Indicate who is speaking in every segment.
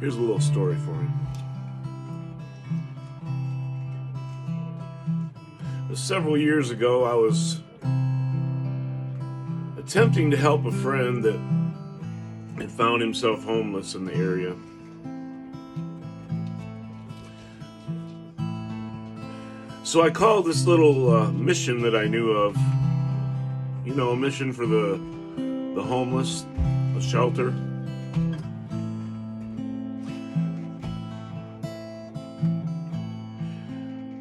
Speaker 1: Here's a little story for you. Several years ago, I was attempting to help a friend that had found himself homeless in the area. So I called this little mission that I knew of, a mission for the homeless, a shelter.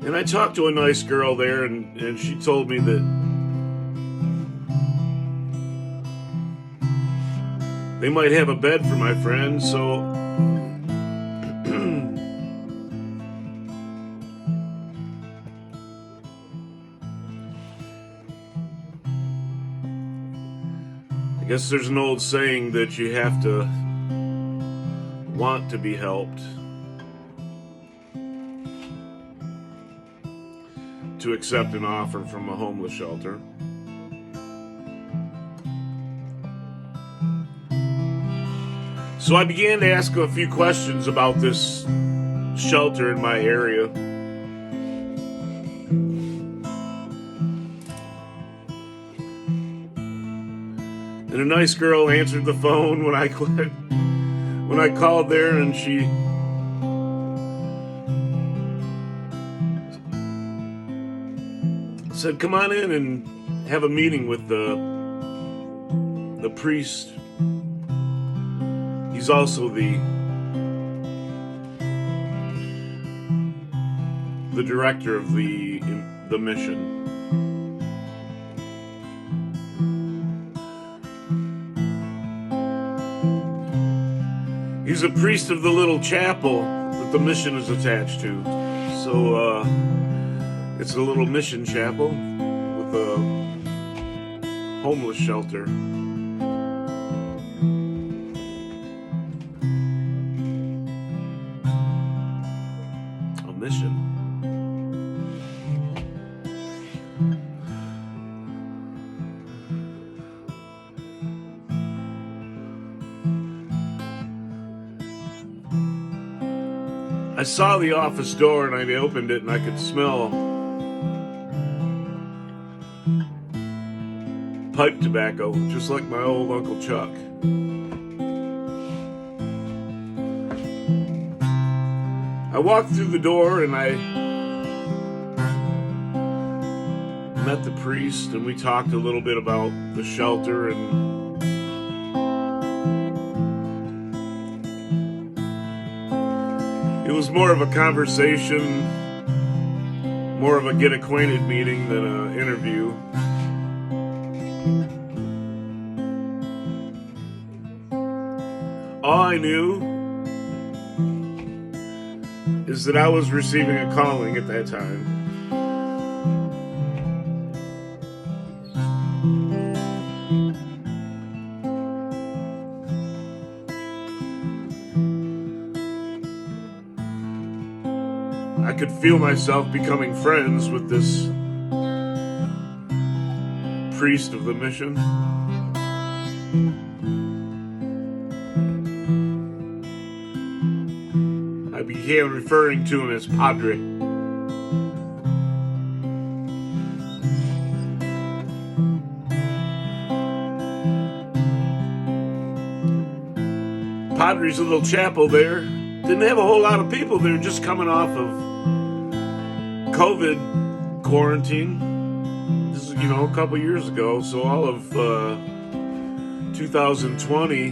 Speaker 1: And I talked to a nice girl there, and she told me that they might have a bed for my friend, so I guess there's an old saying that you have to want to be helped to accept an offer from a homeless shelter. So I began to ask a few questions about this shelter in my area. And a nice girl answered the phone when I called there, and she said, "Come on in and have a meeting with the priest. He's also the director of the mission." He's a priest of the little chapel that the mission is attached to. So, it's a little mission chapel with a homeless shelter. A mission. I saw the office door and I opened it and I could smell pipe tobacco, just like my old Uncle Chuck. I walked through the door and I met the priest, and we talked a little bit about the shelter, and it was more of a conversation, more of a get acquainted meeting than an interview. All I knew is that I was receiving a calling at that time. I could feel myself becoming friends with this priest of the mission. I began referring to him as Padre. Padre's little chapel there didn't have a whole lot of people there, just coming off of COVID quarantine. This is, a couple years ago. So all of 2020,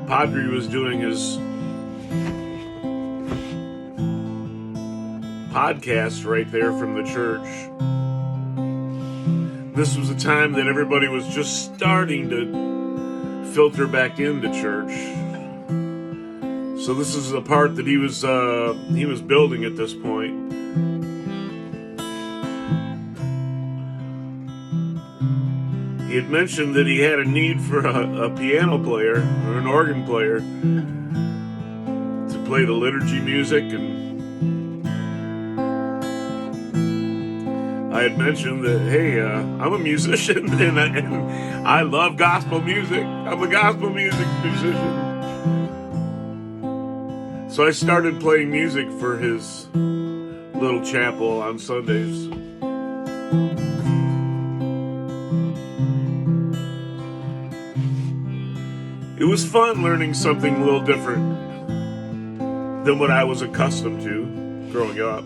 Speaker 1: Padre was doing his podcast right there from the church. This was a time that everybody was just starting to filter back into church. So this is the part that he was building at this point. He had mentioned that he had a need for a piano player or an organ player to play the liturgy music, and I had mentioned that, hey, I'm a musician and I love gospel music. I'm a gospel music musician. So I started playing music for his little chapel on Sundays. It was fun learning something a little different than what I was accustomed to growing up.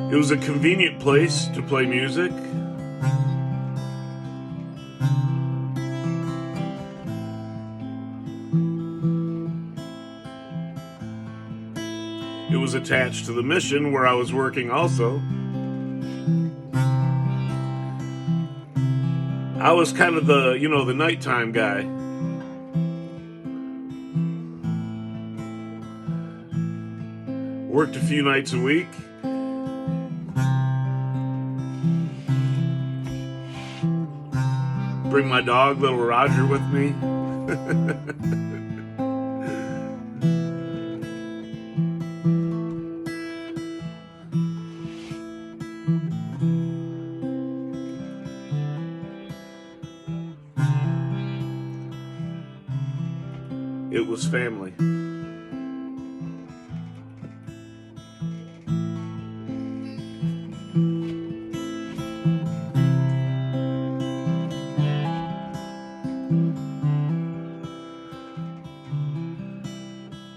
Speaker 1: It was a convenient place to play music. It was attached to the mission where I was working also. I was kind of the nighttime guy. Worked a few nights a week. Bring my dog, little Roger, with me. It was family.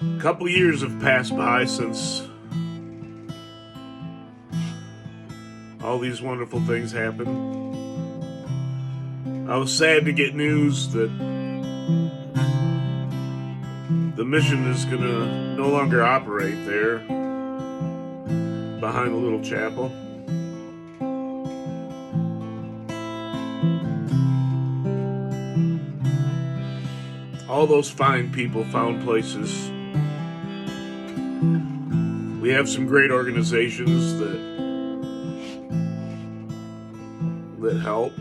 Speaker 1: A couple years have passed by since all these wonderful things happened. I was sad to get news that the mission is going to no longer operate there behind the little chapel. All those fine people found places. We have some great organizations that help.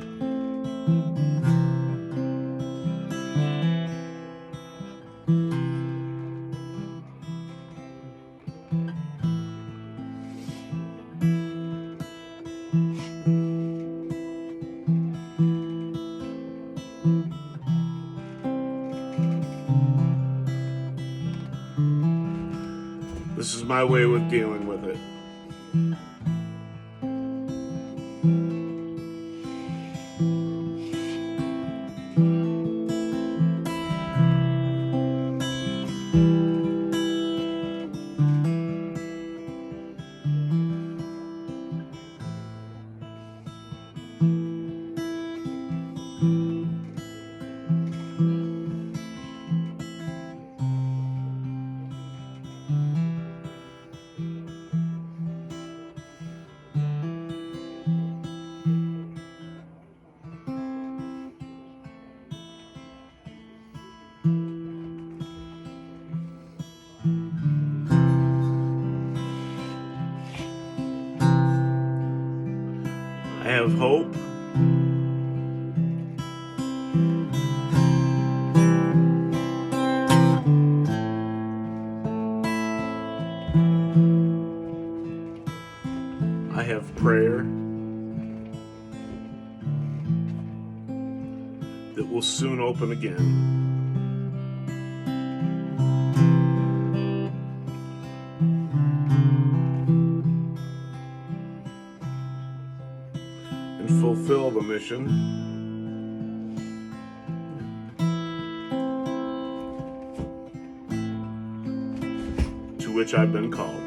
Speaker 1: This is my way with dealing with it. I have hope. I have prayer that will soon open again. And fulfill the mission to which I've been called.